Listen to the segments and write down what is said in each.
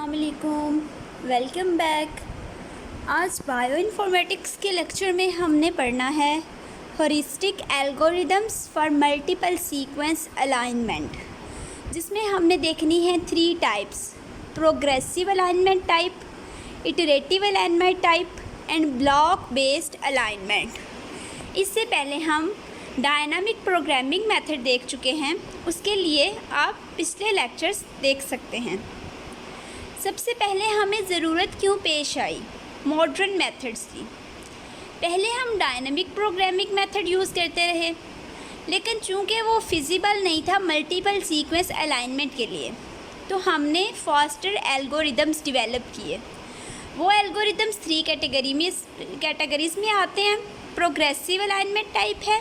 अस्सलामुअलैकुम, welcome back. आज bioinformatics के लेक्चर में हमने पढ़ना है heuristic algorithms for multiple sequence alignment, जिसमें हमने देखनी है 3 types: progressive alignment type, iterative alignment type and block based alignment. इससे पहले हम डायनामिक प्रोग्रामिंग मेथड देख चुके हैं, उसके लिए आप पिछले लेक्चर्स देख सकते हैं। सबसे पहले हमें ज़रूरत क्यों पेश आई मॉडर्न मेथड्स की। पहले हम डायनामिक प्रोग्रामिंग मेथड यूज़ करते रहे, लेकिन चूंकि वो फिजिबल नहीं था मल्टीपल सीक्वेंस अलाइनमेंट के लिए, तो हमने फास्टर एल्गोरिदम्स डेवलप किए। वो एल्गोरिदम्स 3 कैटेगरीज में आते हैं: प्रोग्रेसिव अलाइनमेंट टाइप है,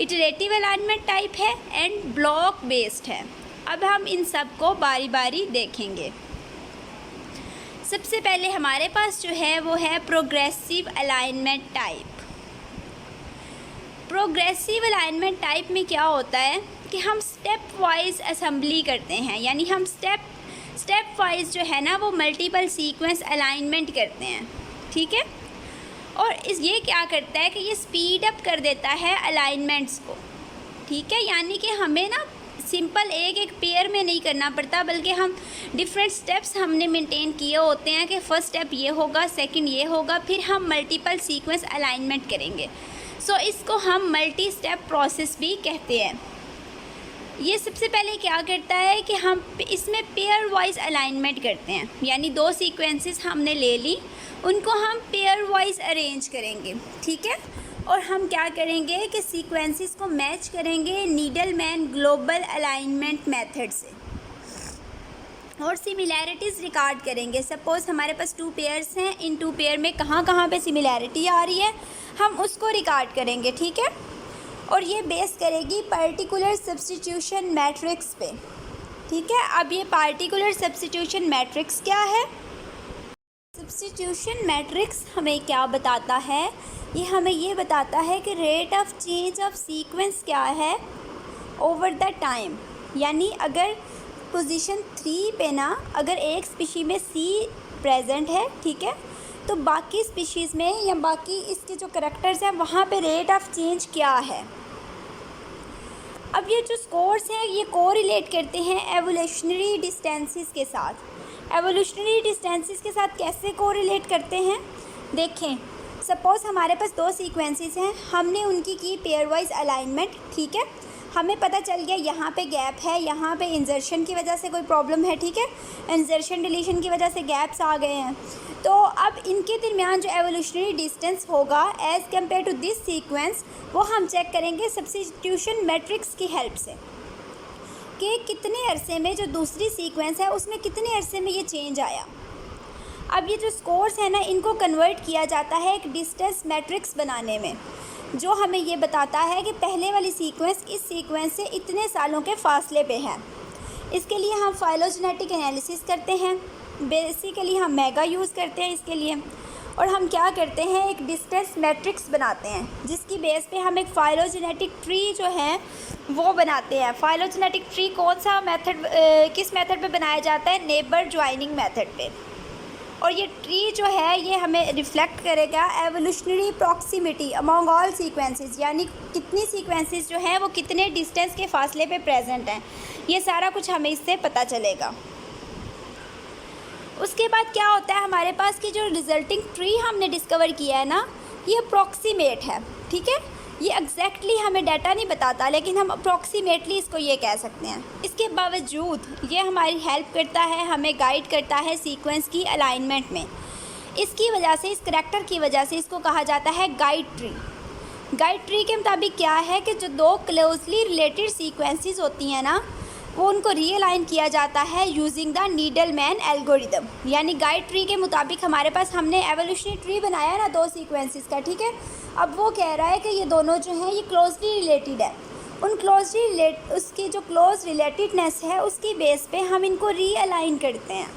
इटरेटिव अलाइनमेंट टाइप है एंड ब्लॉक बेस्ड है। अब हम इन सब को बारी बारी देखेंगे। सबसे पहले हमारे पास जो है वो है progressive alignment type. Progressive alignment type में क्या होता है कि हम स्टेप वाइज असेंबली करते हैं, यानी हम स्टेप वाइज जो है ना वो मल्टीपल सीक्वेंस अलाइनमेंट करते हैं, ठीक है। और ये क्या करता है कि ये स्पीड अप कर देता है अलाइनमेंट्स को, ठीक है। यानी कि हमें ना सिंपल एक पेयर में नहीं करना पड़ता, बल्कि हम डिफरेंट स्टेप्स हमने मेंटेन किए होते हैं कि फ़र्स्ट स्टेप ये होगा, सेकंड ये होगा, फिर हम मल्टीपल सीक्वेंस अलाइनमेंट करेंगे। सो इसको हम मल्टी स्टेप प्रोसेस भी कहते हैं। ये सबसे पहले क्या करता है कि हम इसमें पेयर वाइज अलाइनमेंट करते हैं, यानी 2 सीक्वेंसेस हमने ले ली, उनको हम पेयर वाइज अरेंज करेंगे, ठीक है। और हम क्या करेंगे कि सीक्वेंसेस को मैच करेंगे नीडलमैन ग्लोबल अलाइनमेंट मेथड से, और सिमिलैरिटीज़ रिकॉर्ड करेंगे। सपोज़ हमारे पास 2 पेयर्स हैं, इन 2 पेयर में कहाँ पे सिमिलैरिटी आ रही है हम उसको रिकॉर्ड करेंगे, ठीक है। और ये बेस करेगी पार्टिकुलर सब्स्टिट्यूशन मैट्रिक्स पे, ठीक है। अब ये पार्टिकुलर सब्स्टिट्यूशन मैट्रिक्स क्या है? सब्स्टिट्यूशन मैट्रिक्स हमें क्या बताता है? ये हमें ये बताता है कि rate of change of sequence क्या है ओवर द टाइम। यानी अगर पोजीशन 3 पे ना अगर एक स्पीशी में C प्रेजेंट है, ठीक है, तो बाकी स्पीशीज़ में या बाकी इसके जो करैक्टर्स हैं वहाँ पे रेट ऑफ चेंज क्या है। अब ये जो स्कोर्स हैं ये कोरिलेट करते हैं एवोल्यूशनरी डिस्टेंसेस के साथ। एवोल्यूशनरी डिस्टेंसेस के साथ कैसे कोरिलेट करते हैं? देखें, सपोज़ हमारे पास 2 सीक्वेंसेस हैं, हमने उनकी की पेयर वाइज अलाइनमेंट, ठीक है। हमें पता चल गया यहाँ पे गैप है, यहाँ पे इंजर्शन की वजह से कोई प्रॉब्लम है, ठीक है, इंजर्शन डिलीशन की वजह से गैप्स आ गए हैं। तो अब इनके दरमियान जो एवोल्यूशनरी डिस्टेंस होगा as compare to this sequence, वो हम चेक करेंगे सब्स्टिट्यूशन मैट्रिक्स की हेल्प से कि कितने अरसे में जो दूसरी सीक्वेंस है उसमें कितने अरसे में ये चेंज आया। अब ये जो स्कोर्स है ना इनको कन्वर्ट किया जाता है एक डिस्टेंस मैट्रिक्स बनाने में, जो हमें ये बताता है कि पहले वाली सीक्वेंस इस सीक्वेंस से इतने सालों के फासले पे है। इसके लिए हम फाइलोजेनेटिक एनालिसिस करते हैं, बेसिकली हम मेगा यूज़ करते हैं इसके लिए। और हम क्या करते हैं, एक डिस्टेंस मैट्रिक्स बनाते हैं जिसकी बेस पे हम एक फाइलोजेनेटिक ट्री जो है वो बनाते हैं। फाइलोजेनेटिक ट्री कौन सा मेथड किस मेथड पे बनाया जाता है? नेबर ज्वाइनिंग मेथड पे। और ये ट्री जो है ये हमें रिफ्लेक्ट करेगा evolutionary proximity among all sequences, यानी कितनी सीक्वेंसेस जो हैं वो कितने डिस्टेंस के फासले पे प्रेजेंट हैं, ये सारा कुछ हमें इससे पता चलेगा। उसके बाद क्या होता है, हमारे पास की जो रिजल्टिंग ट्री हमने डिस्कवर किया है ना ये अप्रॉक्सीमेट है, ठीक है। ये एग्जैक्टली हमें डाटा नहीं बताता, लेकिन हम अप्रॉक्सीमेटली इसको ये कह सकते हैं। इसके बावजूद ये हमारी हेल्प करता है, हमें गाइड करता है सीक्वेंस की अलाइनमेंट में। इसकी वजह से, इस करैक्टर की वजह से इसको कहा जाता है गाइड ट्री। गाइड ट्री के मुताबिक क्या है कि जो 2 क्लोजली रिलेटेड सीक्वेंसेस होती हैं ना वो उनको रीअलाइन किया जाता है यूजिंग द नीडलमैन एल्गोरिदम। यानी गाइड ट्री के मुताबिक हमारे पास हमने एवोल्यूशनरी ट्री बनाया ना 2 सीक्वेंसेस का, ठीक है। अब वो कह रहा है कि ये दोनों जो हैं ये क्लोजली रिलेटेड है। उन उसकी जो क्लोज रिलेटेडनेस है उसकी बेस पे हम इनको रीअलाइन करते हैं।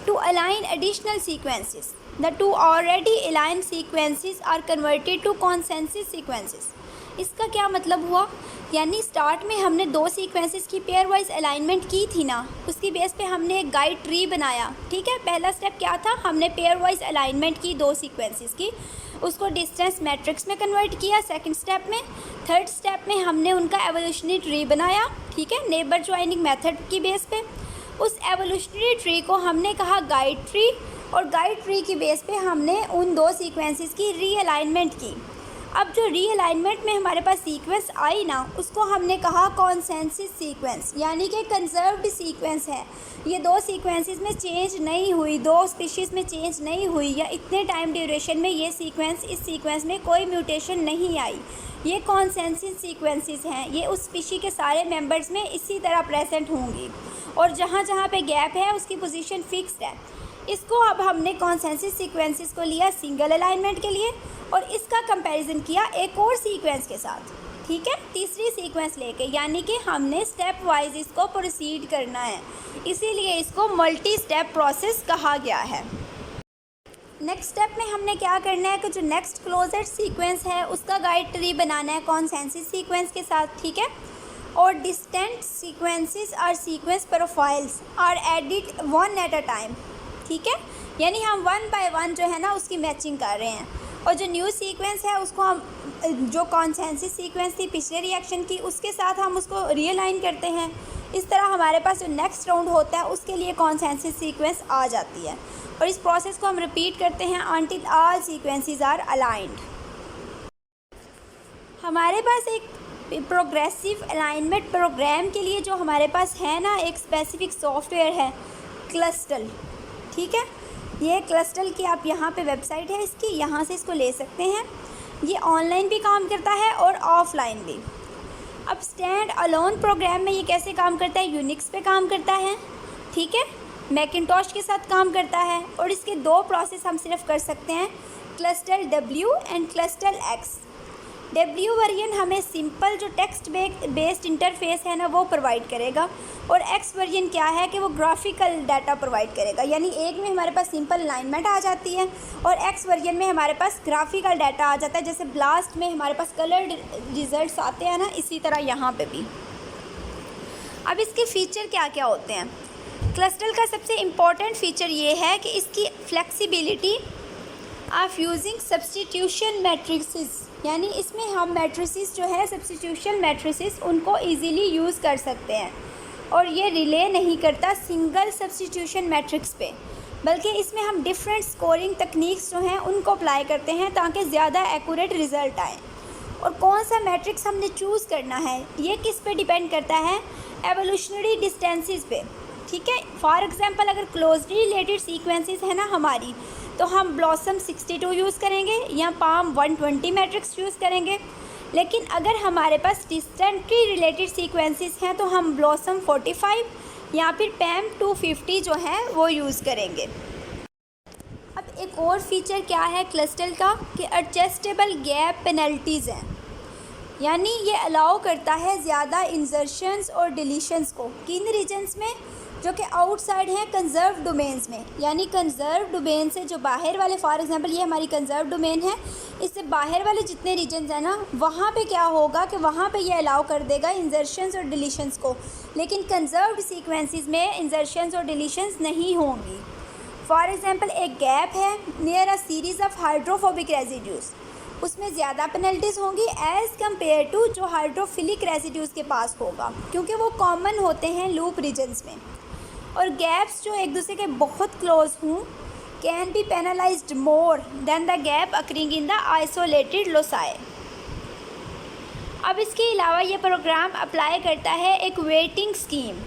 To align additional sequences, the 2 already aligned sequences are converted to consensus sequences. इसका क्या मतलब हुआ? यानी स्टार्ट में हमने 2 सीक्वेंसेस की पेयर वाइज अलाइनमेंट की थी ना, उसकी बेस पे हमने एक गाइड ट्री बनाया। ठीक है, पहला स्टेप क्या था, हमने पेयर वाइज अलाइनमेंट की 2 सीक्वेंसेस की, उसको डिस्टेंस मैट्रिक्स में कन्वर्ट किया सेकंड स्टेप में। थर्ड स्टेप में हमने उनका एवोल्यूशनरी ट्री बनाया, ठीक है, नेबर ज्वाइनिंग मेथड की बेस पे। उस एवोल्यूशनरी ट्री को हमने कहा गाइड ट्री, और गाइड ट्री की बेस पे हमने उन 2 सीक्वेंसेस की रीअलाइनमेंट की। अब जो रीअलाइनमेंट में हमारे पास सीक्वेंस आई ना, उसको हमने कहा कॉन्सेंसस सीक्वेंस, यानी कि कंजर्व्ड सीक्वेंस है। ये 2 सीक्वेंसेस में चेंज नहीं हुई, 2 स्पीशीज़ में चेंज नहीं हुई, या इतने टाइम ड्यूरेशन में ये सीक्वेंस, इस सीक्वेंस में कोई म्यूटेशन नहीं आई। ये कॉन्सेंसस सीक्वेंसेस हैं, ये उस स्पीशी के सारे मेंबर्स में इसी तरह प्रेजेंट होंगी, और जहाँ जहाँ पे गैप है उसकी पोजीशन फिक्स्ड है। इसको अब हमने कॉन्सेंसस सीक्वेंसेस को लिया सिंगल अलाइनमेंट के लिए, और इसका कंपैरिजन किया एक और सीक्वेंस के साथ, ठीक है, तीसरी सीक्वेंस लेके, यानी कि हमने स्टेप वाइज इसको प्रोसीड करना है, इसीलिए इसको मल्टी स्टेप प्रोसेस कहा गया है। नेक्स्ट स्टेप में हमने क्या करना है कि जो नेक्स्ट क्लोजेस्ट सीक्वेंस है उसका गाइड ट्री बनाना है कॉन्सेंसस सीक्वेंस के साथ, ठीक है, और डिस्टेंट सीक्वेंसेस और sequence profiles are added one at a time, ठीक है, यानी हम 1 बाय 1 जो है ना उसकी मैचिंग कर रहे हैं, और जो न्यू सीक्वेंस है उसको हम, जो कॉन्सेंसस सीक्वेंस थी पिछले रिएक्शन की, उसके साथ हम उसको रीअलाइन करते हैं। इस तरह हमारे पास जो नेक्स्ट राउंड होता है उसके लिए कॉन्सेंसस सीक्वेंस आ जाती है, और इस प्रोसेस को हम रिपीट करते हैं until all sequences are aligned. हमारे पास एक प्रोग्रेसिव अलाइनमेंट प्रोग्राम के लिए जो हमारे पास है ना, एक स्पेसिफिक सॉफ्टवेयर है क्लस्टल, ठीक है, ये क्लस्टल की आप यहाँ पे वेबसाइट है इसकी, यहाँ से इसको ले सकते हैं। ये ऑनलाइन भी काम करता है और ऑफलाइन भी। अब स्टैंड अलोन प्रोग्राम में ये कैसे काम करता है, यूनिक्स पे काम करता है, ठीक है, मैकिन्टॉश के साथ काम करता है, और इसके 2 प्रोसेस हम सिर्फ कर सकते हैं, Clustal W and Clustal X। W version हमें सिंपल जो टेक्स्ट बेस्ड इंटरफेस है ना वो प्रोवाइड करेगा, और X वर्जन क्या है कि वो ग्राफिकल डाटा प्रोवाइड करेगा, यानी एक में हमारे पास सिंपल अलाइनमेंट आ जाती है और X वर्जन में हमारे पास ग्राफिकल डाटा आ जाता है। जैसे ब्लास्ट में हमारे पास कलर्ड रिजल्ट्स आते हैं ना, इसी तरह यहाँ पे भी। अब इसके फीचर क्या क्या होते हैं, क्लस्टल का सबसे इम्पॉर्टेंट फीचर ये है कि इसकी flexibility of using substitution matrices, यानी इसमें हम मैट्रिसेस जो है सब्सटीट्यूशन मैट्रिसेस उनको इजीली यूज़ कर सकते हैं, और ये रिले नहीं करता सिंगल सब्सटीट्यूशन मैट्रिक्स पे, बल्कि इसमें हम डिफरेंट स्कोरिंग तकनीक्स जो हैं उनको अप्लाई करते हैं ताकि ज़्यादा एक्यूरेट रिज़ल्ट आए। और कौन सा मैट्रिक्स हमने चूज़ करना है ये किस पे डिपेंड करता है, एवोल्यूशनरी डिस्टेंसेस पे, ठीक है। फॉर एग्जांपल अगर क्लोजली रिलेटेड सीक्वेंसेस है ना हमारी, तो हम ब्लॉसम 62 यूज़ करेंगे या पाम 120 मैट्रिक्स यूज़ करेंगे। लेकिन अगर हमारे पास डिस्टेंटली रिलेटेड सीक्वेंसेस हैं तो हम ब्लॉसम 45 या फिर पैम 250 जो है वो यूज़ करेंगे। अब एक और फीचर क्या है क्लस्टल का कि एडजस्टेबल गैप पेनल्टीज़ हैं, यानी ये अलाउ करता है ज़्यादा इंसर्शंस और डिलीशंस को किन रीजन्स में, जो कि आउटसाइड हैं कंजर्व डोमेन्स में, यानी कंजर्व डोमेन से जो बाहर वाले, फॉर एग्जांपल ये हमारी कंजर्व डोमेन है, इससे बाहर वाले जितने रीजन्स हैं ना वहाँ पे क्या होगा कि वहाँ पे ये अलाउ कर देगा इंसर्शंस और डिलीशंस को, लेकिन कंजर्व्ड सीक्वेंसेस में इंसर्शंस और डिलीशंस नहीं होंगी। फॉर एग्जांपल एक गैप है near a series of hydrophobic residues, उसमें ज़्यादा पेनल्टीज़ होंगी एज़ कम्पेयर टू जो हाइड्रोफिलिक रेजिड्यूज़ के पास होगा, क्योंकि वो कॉमन होते हैं लूप रीजन्स में। और गैप्स जो एक दूसरे के बहुत क्लोज हों can be penalised more than the gap occurring in the isolated loci. अब इसके अलावा ये प्रोग्राम अप्लाई करता है एक वेटिंग स्कीम,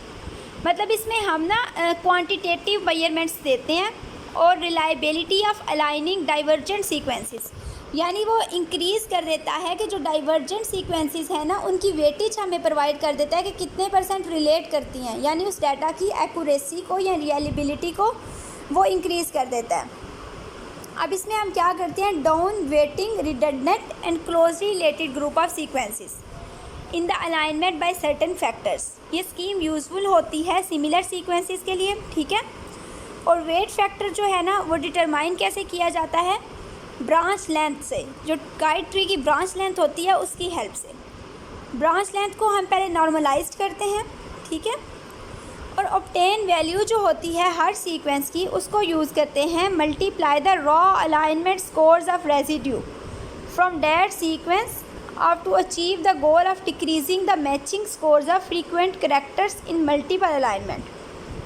मतलब इसमें हम ना क्वांटिटेटिव मेजरमेंट्स देते हैं और reliability of aligning divergent sequences, यानी वो इंक्रीज़ कर देता है कि जो डाइवर्जेंट सीक्वेंसेस हैं ना उनकी वेटेज हमें प्रोवाइड कर देता है कि कितने % रिलेट करती हैं, यानी उस डाटा की एक्यूरेसी को या रिलायबिलिटी को वो इंक्रीज़ कर देता है। अब इसमें हम क्या करते हैं, down weighting redundant and closely related group of sequences in the alignment by certain factors. ये स्कीम यूज़फुल होती है सिमिलर सीक्वेंसेस के लिए, ठीक है। और वेट फैक्टर जो है ना वो डिटरमाइन कैसे किया जाता है, ब्रांच लेंथ से, जो गाइड ट्री की ब्रांच लेंथ होती है उसकी हेल्प से। ब्रांच लेंथ को हम पहले नॉर्मलाइज्ड करते हैं, ठीक है, और ऑब्टेन वैल्यू जो होती है हर सीक्वेंस की उसको यूज़ करते हैं multiply the raw alignment scores of residue from that sequence of to achieve the goal of decreasing the matching scores of frequent characters in multiple alignment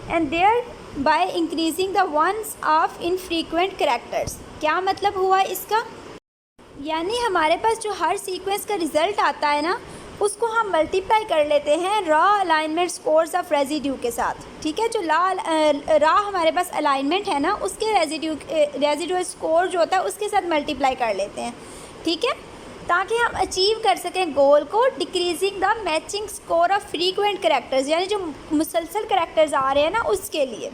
and thereby increasing the ones of infrequent characters। क्या मतलब हुआ इसका? यानी हमारे पास जो हर sequence का result आता है ना, उसको हम मल्टीप्लाई कर लेते हैं raw alignment scores of residue के साथ, ठीक है। जो रॉ हमारे पास अलाइनमेंट है ना, उसके रेजिड्यूअल स्कोर जो होता है उसके साथ मल्टीप्लाई कर लेते हैं, ठीक है, ताकि हम अचीव कर सकें गोल को, decreasing the matching score of frequent characters, यानी जो मुसलसल करैक्टर्स आ रहे हैं ना उसके लिए।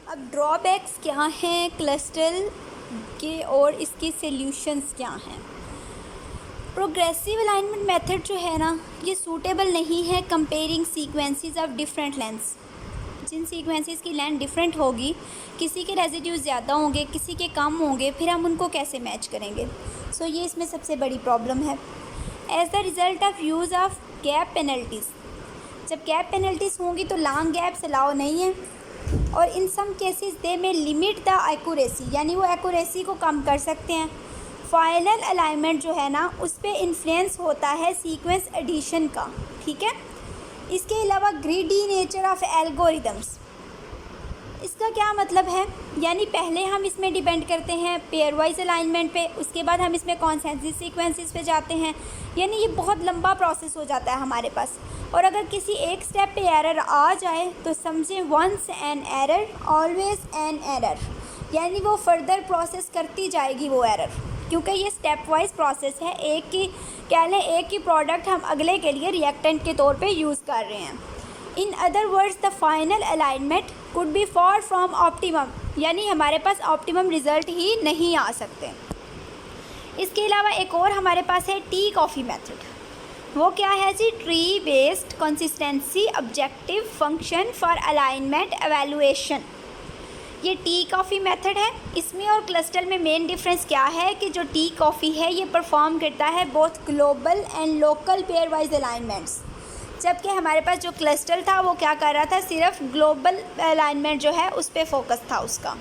अब ड्रॉबैक्स क्या हैं क्लस्टल के और इसके सॉल्यूशंस क्या हैं? प्रोग्रेसिव अलाइनमेंट मेथड जो है ना, ये सूटेबल नहीं है comparing sequences of different lengths. जिन सीक्वेंसेस की लेंथ डिफरेंट होगी, किसी के रेजिड्यूज ज़्यादा होंगे, किसी के कम होंगे, फिर हम उनको कैसे मैच करेंगे? सो ये इसमें सबसे बड़ी प्रॉब्लम है। As the result of use of gap penalties, जब गैप पेनल्टीज़ होंगी तो लॉन्ग गैप्स अलाउ नहीं है, और इन सम केसेस दे में लिमिट द एक्यूरेसी, यानी वो एक्यूरेसी को कम कर सकते हैं। फाइनल अलाइनमेंट जो है ना, उस पर इन्फ्लुएंस होता है सीक्वेंस एडिशन का, ठीक है। इसके अलावा ग्रीडी नेचर ऑफ एल्गोरिदम्स, इसका क्या मतलब है? यानी पहले हम इसमें डिपेंड करते हैं पेयर वाइज अलाइनमेंट पे, उसके बाद हम इसमें कॉन्सेंसस सीक्वेंसेस पे जाते हैं, यानी ये बहुत लंबा प्रोसेस हो जाता है हमारे पास। और अगर किसी एक स्टेप पे एरर आ जाए तो समझें once an error always an error, यानी वो फर्दर प्रोसेस करती जाएगी वो एरर, क्योंकि ये स्टेप वाइज प्रोसेस है। एक की प्रोडक्ट हम अगले के लिए रिएक्टेंट के तौर पे यूज़ कर रहे हैं। In other words the final alignment could be for from optimum, यानी हमारे पास ऑप्टिमम रिज़ल्ट ही नहीं आ सकते। इसके अलावा एक और हमारे पास है टी कॉफ़ी मेथड। वो क्या है जी? Tree based consistency objective function for alignment evaluation. ये टी कॉफ़ी मेथड है। इसमें और क्लस्टल में मेन डिफरेंस क्या है कि जो टी कॉफ़ी है ये परफॉर्म करता है both global and local pair wise alignments, जबकि हमारे पास जो क्लस्टल था वो क्या कर रहा था, सिर्फ ग्लोबल अलाइनमेंट जो है उस पर फोकस था उसका।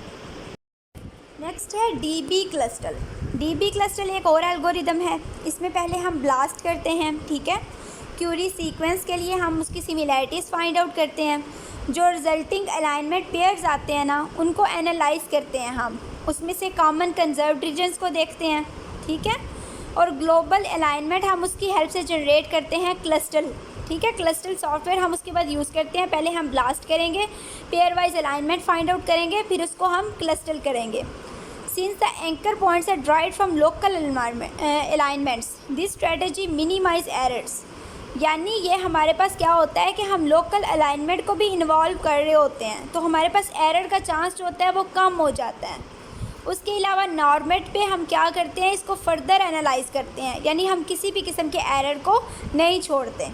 नेक्स्ट है डीबी क्लस्टल। डीबी क्लस्टल एक और एल्गोरिदम है। इसमें पहले हम ब्लास्ट करते हैं, ठीक है, क्यूरी सीक्वेंस के लिए हम उसकी सिमिलैरिटीज़ फाइंड आउट करते हैं। जो रिजल्टिंग अलाइनमेंट पेयर्स आते हैं ना, उनको एनालाइज करते हैं हम, उसमें से कॉमन कंजर्व्ड रीजन्स को देखते हैं, ठीक है, और ग्लोबल अलाइनमेंट हम उसकी हेल्प से जनरेट करते हैं क्लस्टल, ठीक है। क्लस्टल सॉफ्टवेयर हम उसके बाद यूज़ करते हैं। पहले हम ब्लास्ट करेंगे, pairwise alignment find out करेंगे, फिर उसको हम क्लस्टल करेंगे। Since the anchor points are derived from local alignments, this strategy minimize errors, यानी ये हमारे पास क्या होता है कि हम लोकल अलाइनमेंट को भी इन्वॉल्व कर रहे होते हैं, तो हमारे पास एरर का चांस जो होता है वो कम हो जाता है। उसके अलावा नॉर्मेट पे हम क्या करते हैं, इसको फर्दर एनालाइज करते हैं, यानी हम किसी भी किस्म के एरर को नहीं छोड़ते।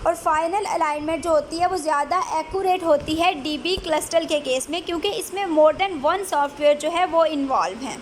और फाइनल अलाइनमेंट जो होती है वो ज़्यादा एक्यूरेट होती है डीबी क्लस्टल के केस में, क्योंकि इसमें मोर देन वन सॉफ्टवेयर जो है वो इन्वॉल्व हैं।